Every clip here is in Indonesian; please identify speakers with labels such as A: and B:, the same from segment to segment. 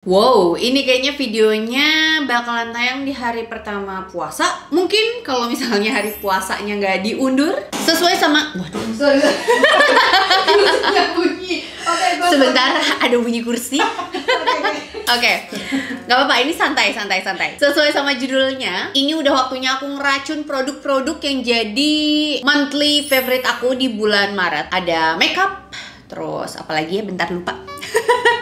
A: Wow, ini kayaknya videonya bakalan tayang di hari pertama puasa. Mungkin kalau misalnya hari puasanya nggak diundur, sesuai sama... Waduh,
B: sorry. Bunyi.
A: Sebentar, ada bunyi kursi. Oke, nggak apa-apa, ini santai. Sesuai sama judulnya, ini udah waktunya aku ngeracun produk-produk yang jadi monthly favorite aku di bulan Maret. Ada makeup, terus apalagi ya, bentar lupa.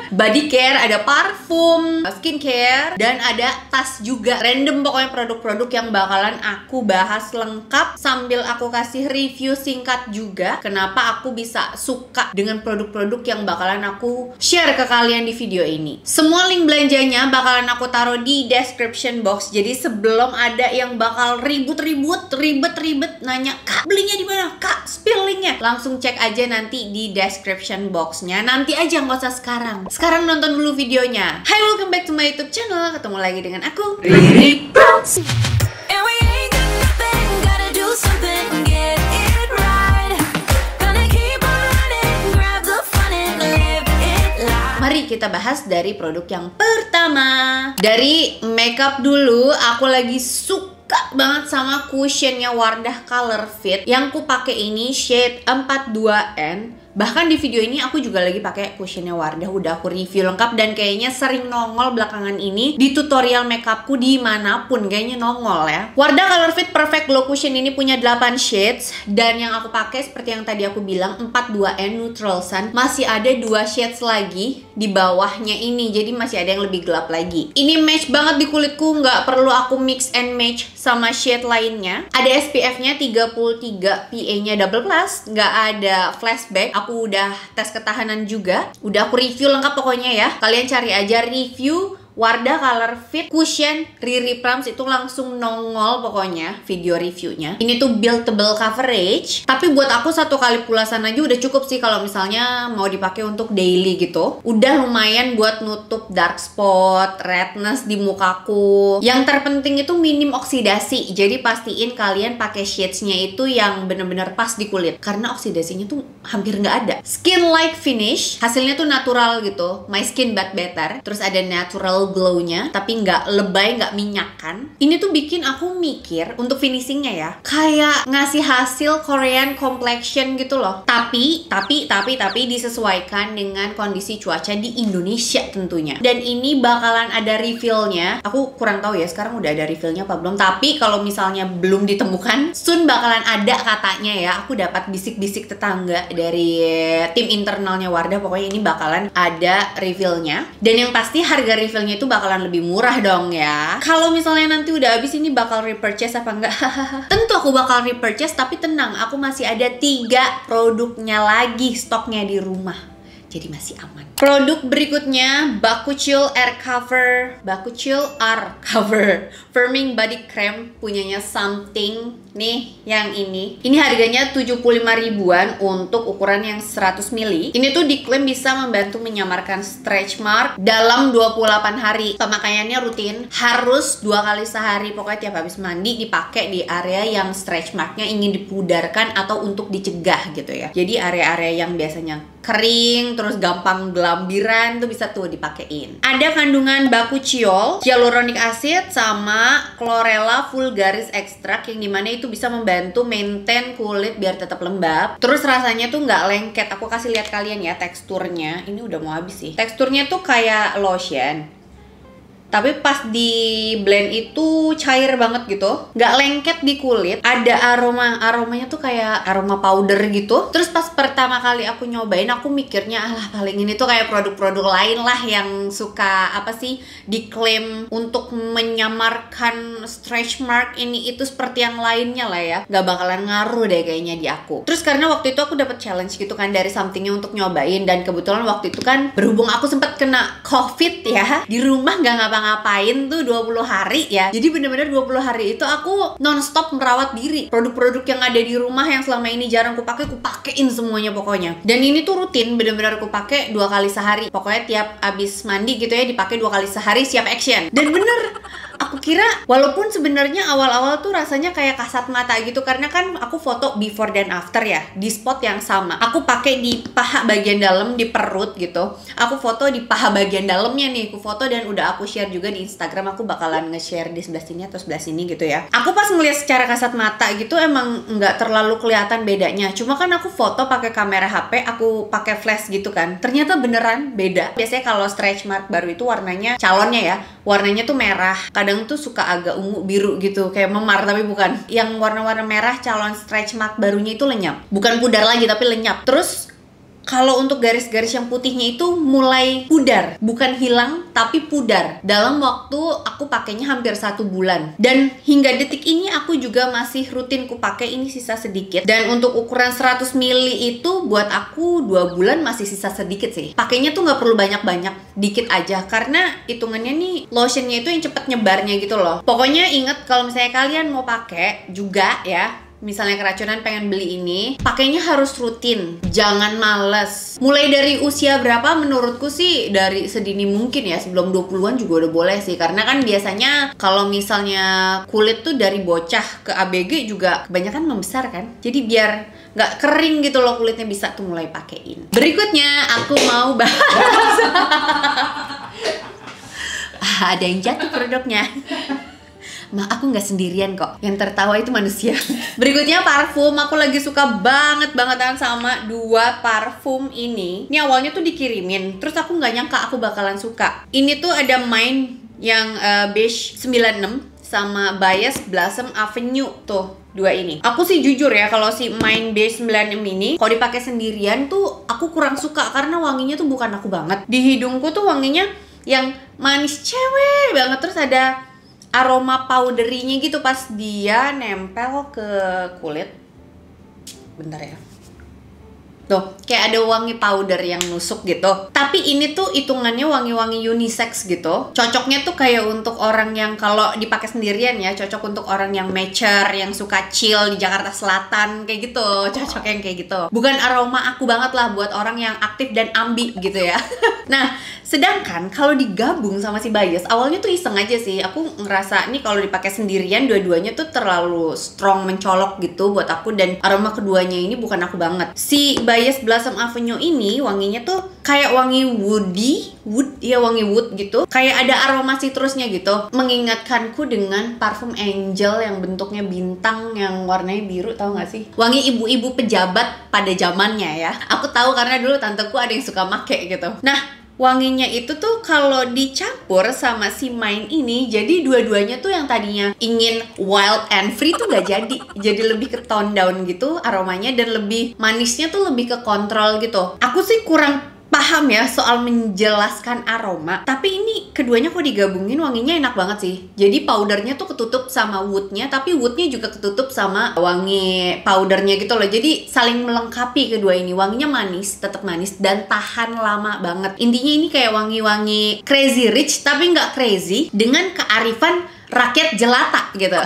A: Body care, ada parfum, skincare, dan ada tas juga. Random pokoknya produk-produk yang bakalan aku bahas lengkap sambil aku kasih review singkat juga. Kenapa aku bisa suka dengan produk-produk yang bakalan aku share ke kalian di video ini. Semua link belanjanya bakalan aku taruh di description box. Jadi sebelum ada yang bakal ribet nanya, "Kak, belinya di mana? Kak, spill linknya." Langsung cek aja nanti di description boxnya. Nanti aja, nggak usah sekarang. Sekarang nonton dulu videonya. Hai, welcome back to my YouTube channel. Ketemu lagi dengan aku, Riri Props. Mari kita bahas dari produk yang pertama. Dari makeup dulu, aku lagi suka banget sama cushionnya Wardah Color Fit. Yang ku pakai ini shade 42N. Bahkan di video ini aku juga lagi pakai cushionnya Wardah, udah aku review lengkap dan kayaknya sering nongol belakangan ini di tutorial makeupku dimanapun, kayaknya nongol ya. Wardah Color Fit Perfect Glow Cushion ini punya 8 shades dan yang aku pakai seperti yang tadi aku bilang 42N Neutral Sun. Masih ada 2 shades lagi di bawahnya ini, jadi masih ada yang lebih gelap lagi. Ini match banget di kulitku, nggak perlu aku mix and match sama shade lainnya. Ada SPF-nya 33 PA-nya double plus, nggak ada flashback. Aku udah tes ketahanan juga, udah aku review lengkap pokoknya ya. Kalian cari aja review Wardah Color Fit Cushion Riri Props, itu langsung nongol pokoknya video reviewnya. Ini tuh buildable coverage, tapi buat aku 1 kali pulasan aja udah cukup sih kalau misalnya mau dipakai untuk daily gitu. Udah lumayan buat nutup dark spot, redness di mukaku. Yang terpenting itu minim oksidasi, jadi pastiin kalian pakai shades-nya itu yang bener-bener pas di kulit, karena oksidasinya tuh hampir nggak ada. Skin like finish, hasilnya tuh natural gitu, my skin but better. Terus ada natural glow-nya, tapi nggak lebay, nggak minyakan. Ini tuh bikin aku mikir untuk finishingnya ya, kayak ngasih hasil Korean complexion gitu loh. Tapi disesuaikan dengan kondisi cuaca di Indonesia tentunya. Dan ini bakalan ada refillnya. Aku kurang tahu ya sekarang udah ada refillnya apa belum. Tapi kalau misalnya belum ditemukan, soon bakalan ada katanya ya. Aku dapat bisik-bisik tetangga dari tim internalnya Wardah. Pokoknya ini bakalan ada refillnya. Dan yang pasti harga refillnya itu bakalan lebih murah dong ya. Kalau misalnya nanti udah habis ini bakal repurchase apa enggak? Tentu aku bakal repurchase, tapi tenang, aku masih ada 3 produknya lagi stoknya di rumah, jadi masih aman. Produk berikutnya Bakuchill Air Cover Firming Body Cream punyanya Something. Nih, yang ini harganya 75 ribuan untuk ukuran yang 100 ml. Ini tuh diklaim bisa membantu menyamarkan stretch mark dalam 28 hari. Pemakaiannya rutin, harus 2 kali sehari. Pokoknya tiap habis mandi dipakai di area yang stretch marknya ingin dipudarkan atau untuk dicegah gitu ya. Jadi area-area yang biasanya kering terus gampang gelambiran tuh bisa tuh dipakein. Ada kandungan bakuchiol, hyaluronic acid, sama chlorella vulgaris extract, yang dimana itu bisa membantu maintain kulit biar tetap lembab. Terus rasanya tuh nggak lengket. Aku kasih lihat kalian ya teksturnya. Ini udah mau habis sih. Teksturnya tuh kayak lotion, tapi pas di blend itu cair banget gitu, nggak lengket di kulit. Ada aromanya tuh kayak aroma powder gitu. Terus pas pertama kali aku nyobain, aku mikirnya alah paling ini tuh kayak produk-produk lain lah yang suka apa sih diklaim untuk menyamarkan stretch mark ini itu seperti yang lainnya lah ya. Nggak bakalan ngaruh deh kayaknya di aku. Terus karena waktu itu aku dapet challenge gitu kan dari Somethingnya untuk nyobain, dan kebetulan waktu itu kan berhubung aku sempat kena COVID ya, di rumah nggak ngapain tuh 20 hari ya. Jadi bener-bener 20 hari itu aku nonstop merawat diri. Produk-produk yang ada di rumah yang selama ini jarang aku pakein semuanya pokoknya. Dan ini tuh rutin, bener-bener aku pakai 2 kali sehari. Pokoknya tiap abis mandi gitu ya dipakai 2 kali sehari, siap action. Dan bener, Aku kira walaupun sebenarnya awal-awal tuh rasanya kayak kasat mata gitu, karena kan aku foto before dan after ya di spot yang sama. Aku pakai di paha bagian dalam, di perut gitu. Aku foto di paha bagian dalamnya nih, aku foto dan udah aku share juga di Instagram. Aku bakalan nge-share di sebelah sini atau sebelah sini gitu ya. Aku pas ngeliat secara kasat mata gitu emang nggak terlalu kelihatan bedanya. Cuma kan aku foto pakai kamera HP, aku pakai flash gitu kan. Ternyata beneran beda. Biasanya kalau stretch mark baru itu warnanya, calonnya ya, warnanya tuh merah. Kadang tuh suka agak ungu biru gitu, kayak memar tapi bukan. Yang warna-warna merah calon stretch mark barunya itu lenyap. Bukan pudar lagi tapi lenyap. Terus kalau untuk garis-garis yang putihnya itu mulai pudar, bukan hilang tapi pudar. Dalam waktu aku pakainya hampir 1 bulan. Dan hingga detik ini aku juga masih rutin ku pakai, ini sisa sedikit. Dan untuk ukuran 100 ml itu buat aku 2 bulan masih sisa sedikit sih. Pakainya tuh nggak perlu banyak-banyak, dikit aja, karena hitungannya nih lotionnya itu yang cepet nyebarnya gitu loh. Pokoknya inget kalau misalnya kalian mau pakai juga ya, misalnya keracunan pengen beli ini, pakainya harus rutin, jangan males. Mulai dari usia berapa? Menurutku sih dari sedini mungkin ya, sebelum 20-an juga udah boleh sih. Karena kan biasanya kalau misalnya kulit tuh dari bocah ke ABG juga kebanyakan membesar kan. Jadi biar nggak kering gitu loh kulitnya, bisa tuh mulai pakein. Berikutnya aku mau bahas ada yang jatuh produknya. Aku nggak sendirian kok, yang tertawa itu manusia. Berikutnya parfum, aku lagi suka banget-bangetan sama 2 parfum ini. Ini awalnya tuh dikirimin, terus aku nggak nyangka aku bakalan suka. Ini tuh ada Mine yang beige 96 sama Bias Blossom Avenue tuh. 2 ini. Aku sih jujur ya, kalau si Mine Beige 96 ini kalau dipakai sendirian tuh aku kurang suka karena wanginya tuh bukan aku banget. Di hidungku tuh wanginya yang manis cewek banget, terus ada aroma powdery-nya gitu pas dia nempel ke kulit. Bentar ya. Tuh, kayak ada wangi powder yang nusuk gitu. Tapi ini tuh hitungannya wangi-wangi unisex gitu. Cocoknya tuh kayak untuk orang yang kalau dipakai sendirian ya, cocok untuk orang yang mature, yang suka chill di Jakarta Selatan kayak gitu. Cocok yang kayak gitu. Bukan aroma aku banget lah buat orang yang aktif dan ambi gitu ya. Nah, sedangkan kalau digabung sama si Bias, awalnya tuh iseng aja sih. Aku ngerasa nih kalau dipakai sendirian dua-duanya tuh terlalu strong, mencolok gitu buat aku, dan aroma keduanya ini bukan aku banget. Si Bias Blossom Avenue ini wanginya tuh kayak wangi wood gitu. Kayak ada aroma citrusnya gitu. Mengingatkanku dengan parfum Angel yang bentuknya bintang yang warnanya biru, tahu gak sih? Wangi ibu-ibu pejabat pada zamannya ya. Aku tahu karena dulu tanteku ada yang suka make gitu. Nah, wanginya itu tuh kalau dicampur sama si Mine ini, jadi dua-duanya tuh yang tadinya ingin wild and free tuh gak jadi lebih ke tone down gitu aromanya, dan lebih manisnya tuh lebih ke kontrol gitu. Aku sih kurang paham ya soal menjelaskan aroma, tapi ini keduanya kok digabungin wanginya enak banget sih. Jadi powdernya tuh ketutup sama woodnya, tapi woodnya juga ketutup sama wangi powdernya gitu loh. Jadi saling melengkapi kedua ini. Wanginya manis, tetap manis, dan tahan lama banget. Intinya ini kayak wangi-wangi crazy rich tapi nggak crazy, dengan kearifan rakyat jelata gitu.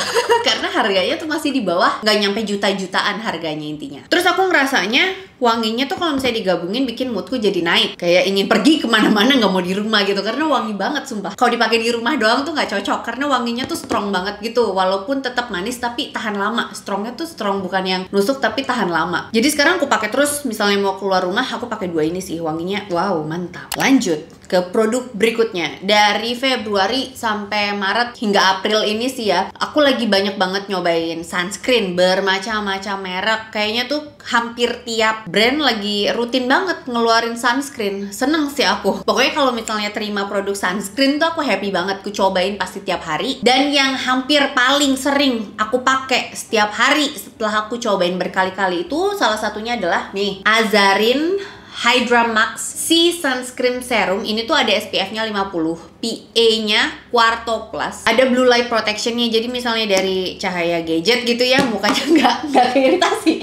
A: Karena harganya tuh masih di bawah, nggak nyampe juta-jutaan harganya intinya. Terus aku ngerasanya wanginya tuh kalau misalnya digabungin bikin moodku jadi naik, kayak ingin pergi kemana-mana, nggak mau di rumah gitu, karena wangi banget sumpah. Kalau dipakai di rumah doang tuh nggak cocok, karena wanginya tuh strong banget gitu, walaupun tetap manis tapi tahan lama. Strongnya tuh strong, bukan yang nusuk tapi tahan lama. Jadi sekarang aku pakai terus, misalnya mau keluar rumah aku pakai 2 ini sih, wanginya wow mantap. Lanjut ke produk berikutnya. Dari Februari sampai Maret hingga April ini sih ya, aku lagi banyak banget nyobain sunscreen bermacam-macam merek. Kayaknya tuh hampir tiap brand lagi rutin banget ngeluarin sunscreen. Seneng sih aku. Pokoknya kalau misalnya terima produk sunscreen tuh aku happy banget. Ku cobain pasti tiap hari. Dan yang hampir paling sering aku pakai setiap hari setelah aku cobain berkali-kali itu salah satunya adalah nih, Azarin Hydra Max C Sunscreen Serum. Ini tuh ada SPF-nya 50, PA-nya Quarto Plus, ada blue light protection-nya. Jadi misalnya dari cahaya gadget gitu ya, mukanya nggak keiritasi.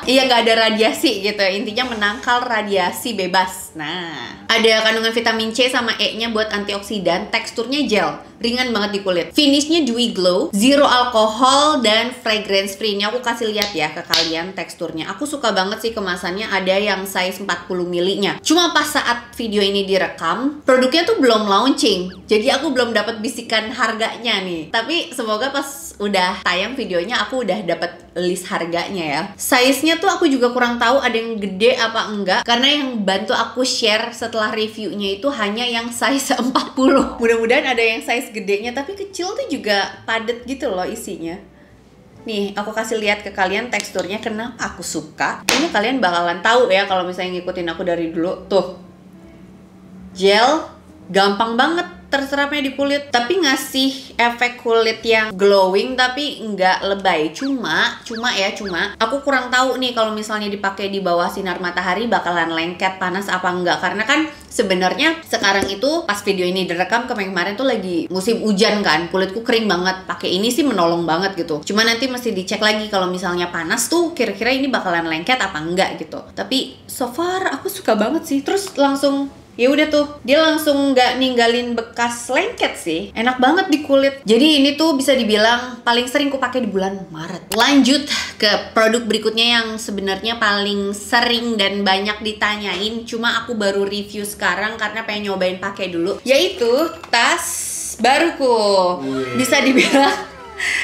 A: Iya, nggak ada radiasi gitu. Intinya menangkal radiasi bebas. Nah, ada kandungan vitamin C sama E-nya buat antioksidan. Teksturnya gel, ringan banget di kulit. Finishnya dewy glow, zero alkohol, dan fragrance free. Ini aku kasih lihat ya ke kalian teksturnya. Aku suka banget sih kemasannya. Ada yang size size 40 milinya. Cuma pas saat video ini direkam, produknya tuh belum launching. Jadi aku belum dapat bisikan harganya nih. Tapi semoga pas udah tayang videonya aku udah dapat list harganya ya. Size-nya tuh aku juga kurang tahu ada yang gede apa enggak, karena yang bantu aku share setelah reviewnya itu hanya yang size 40. Mudah-mudahan ada yang size gedenya, tapi kecil tuh juga padet gitu loh isinya. Nih, aku kasih lihat ke kalian teksturnya kenapa aku suka. Ini kalian bakalan tahu ya kalau misalnya ngikutin aku dari dulu. Tuh, gel, gampang banget terserapnya di kulit, tapi ngasih efek kulit yang glowing tapi nggak lebay. Cuma aku kurang tahu nih kalau misalnya dipakai di bawah sinar matahari bakalan lengket, panas apa enggak, karena kan sebenarnya sekarang itu pas video ini direkam kemarin tuh lagi musim hujan kan, kulitku kering banget. Pakai ini sih menolong banget gitu. Cuma nanti mesti dicek lagi kalau misalnya panas tuh kira-kira ini bakalan lengket apa enggak gitu. Tapi so far aku suka banget sih. Terus langsung ya udah tuh, dia langsung nggak ninggalin bekas lengket sih. Enak banget di kulit. Jadi ini tuh bisa dibilang paling sering ku pakai di bulan Maret. Lanjut ke produk berikutnya yang sebenarnya paling sering dan banyak ditanyain, cuma aku baru review sekarang karena pengen nyobain pakai dulu, yaitu tas baruku. Bisa dibilang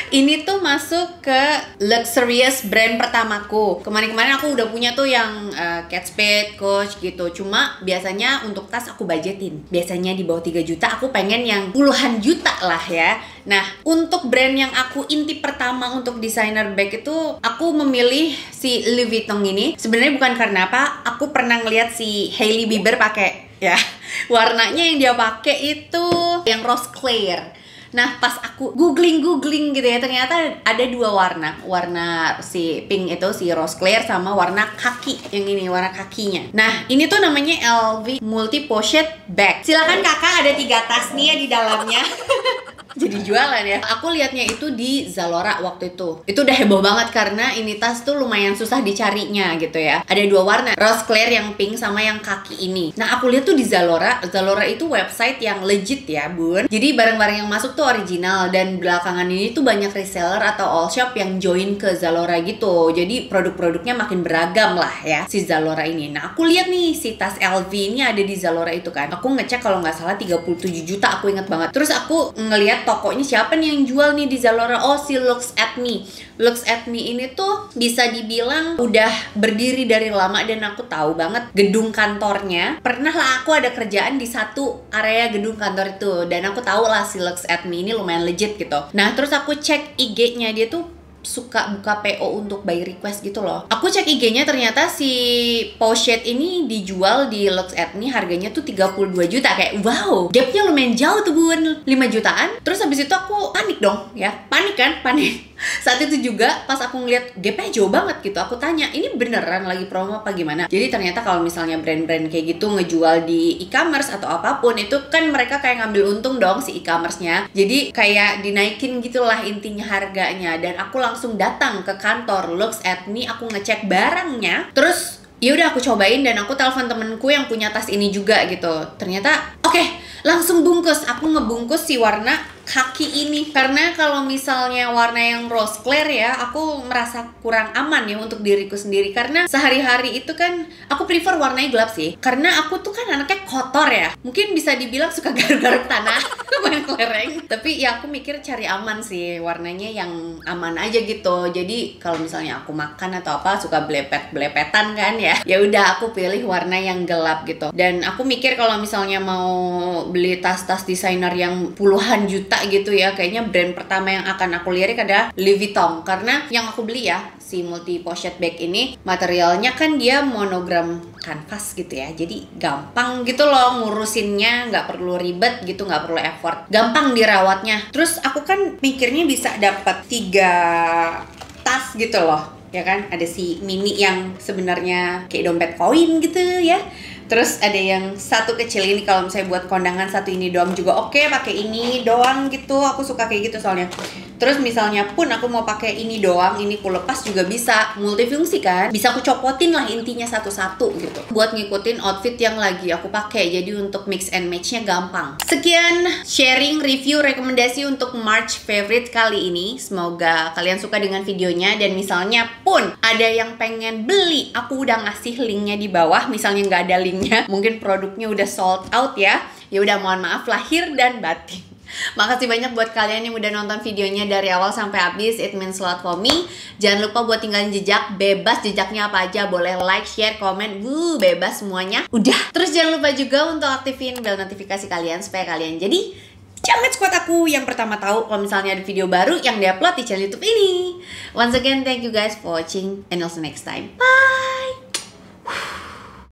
A: ini tuh masuk ke luxurious brand pertamaku. Kemarin-kemarin aku udah punya tuh yang Kate Spade, Coach gitu. Cuma biasanya untuk tas aku budgetin. Biasanya di bawah 3 juta, aku pengen yang puluhan juta lah ya. Nah, untuk brand yang aku intip pertama untuk designer bag itu, aku memilih si Louis Vuitton ini. Sebenarnya bukan karena apa, aku pernah ngeliat si Hailey Bieber pakai ya. Warnanya yang dia pakai itu yang rose clear. Nah, pas aku googling gitu ya, ternyata ada 2 warna. Warna si pink itu, si rose clear, sama warna kaki. Yang ini, warna kakinya. Nah, ini tuh namanya LV Multi Pochette Bag. Silakan kakak, ada 3 tas nih ya di dalamnya. Jadi jualan ya. Aku liatnya itu di Zalora waktu itu. Itu udah heboh banget karena ini tas tuh lumayan susah dicarinya gitu ya. Ada 2 warna, rose clear yang pink sama yang kaki ini. Nah, aku lihat tuh di Zalora. Zalora itu website yang legit ya, Bun. Jadi barang-barang yang masuk tuh original, dan belakangan ini tuh banyak reseller atau all shop yang join ke Zalora gitu. Jadi produk-produknya makin beragam lah ya si Zalora ini. Nah, aku lihat nih si tas LV ini ada di Zalora itu kan. Aku ngecek kalau nggak salah 37 juta, aku inget banget. Terus aku ngeliat tokonya siapa nih yang jual nih di Zalora. Oh, si Looks at Me. Looks at Me ini tuh bisa dibilang udah berdiri dari lama, dan aku tahu banget gedung kantornya. Pernah lah aku ada kerjaan di satu area gedung kantor itu, dan aku tahu lah si Looks at Me ini lumayan legit gitu. Nah, terus aku cek IG-nya, dia tuh suka buka PO untuk buy request gitu loh. Aku cek IG-nya, ternyata si pochette ini dijual di Looks at Me harganya tuh 32 juta. Kayak wow, gapnya lumayan jauh tuh, Bun. 5 jutaan. Terus habis itu aku panik dong ya. Panik kan? Panik. Saat itu juga pas aku ngeliat gapnya jauh banget gitu, aku tanya, ini beneran lagi promo apa gimana? Jadi ternyata kalau misalnya brand-brand kayak gitu ngejual di e-commerce atau apapun, itu kan mereka kayak ngambil untung dong si e-commerce-nya. Jadi kayak dinaikin gitulah intinya harganya. Dan aku langsung datang ke kantor Looks at Me, aku ngecek barangnya. Terus ya udah aku cobain, dan aku telepon temenku yang punya tas ini juga gitu. Ternyata oke, langsung bungkus. Aku ngebungkus si warna kaki ini, karena kalau misalnya warna yang rose clear ya, aku merasa kurang aman ya untuk diriku sendiri, karena sehari-hari itu kan aku prefer warnanya gelap sih, karena aku tuh kan anaknya kotor ya, mungkin bisa dibilang suka garuk-garuk tanah main kelereng. Tapi ya aku mikir cari aman sih, warnanya yang aman aja gitu. Jadi kalau misalnya aku makan atau apa suka belepet-belepetan kan ya, ya udah aku pilih warna yang gelap gitu. Dan aku mikir kalau misalnya mau beli tas-tas desainer yang puluhan juta gitu ya, kayaknya brand pertama yang akan aku lirik adalah Louis Vuitton. Karena yang aku beli ya, si multi pochette bag ini, materialnya kan dia monogram kanvas gitu ya, jadi gampang gitu loh ngurusinnya, nggak perlu ribet gitu, nggak perlu effort, gampang dirawatnya. Terus aku kan mikirnya bisa dapat 3 tas gitu loh ya kan. Ada si mini yang sebenarnya kayak dompet koin gitu ya. Terus ada yang satu kecil ini, kalau misalnya buat kondangan satu ini doang juga oke, pakai ini doang gitu. Aku suka kayak gitu soalnya. Terus misalnya pun aku mau pakai ini doang, ini ku lepas juga bisa, multifungsi kan. Bisa aku copotin lah intinya satu-satu gitu. Buat ngikutin outfit yang lagi aku pakai. Jadi untuk mix and match-nya gampang. Sekian sharing review rekomendasi untuk March favorite kali ini. Semoga kalian suka dengan videonya, dan misalnya pun ada yang pengen beli, aku udah ngasih linknya di bawah. Misalnya nggak ada linknya, mungkin produknya udah sold out ya. Ya udah, mohon maaf lahir dan batin. Makasih banyak buat kalian yang udah nonton videonya dari awal sampai habis. It means a lot for me. Jangan lupa buat tinggalin jejak, bebas jejaknya apa aja. Boleh like, share, komen, bebas semuanya. Udah. Terus jangan lupa juga untuk aktifin bel notifikasi kalian supaya kalian jadi Jamet Squad aku yang pertama tahu kalau misalnya ada video baru yang diupload di channel YouTube ini. Once again, thank you guys for watching and also next time. Bye.